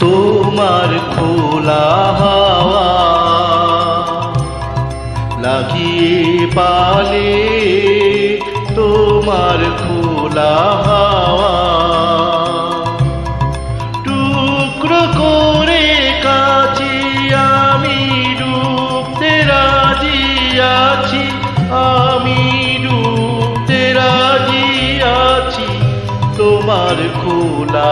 তোমার খোলা হাওয়া লাগিয়ে পালে তোমার খোলা হাওয়া টুকরো করে কাছে আমি ডুবতে রাজি আছি, আমি ডুবতে রাজি আছি তোমার খোলা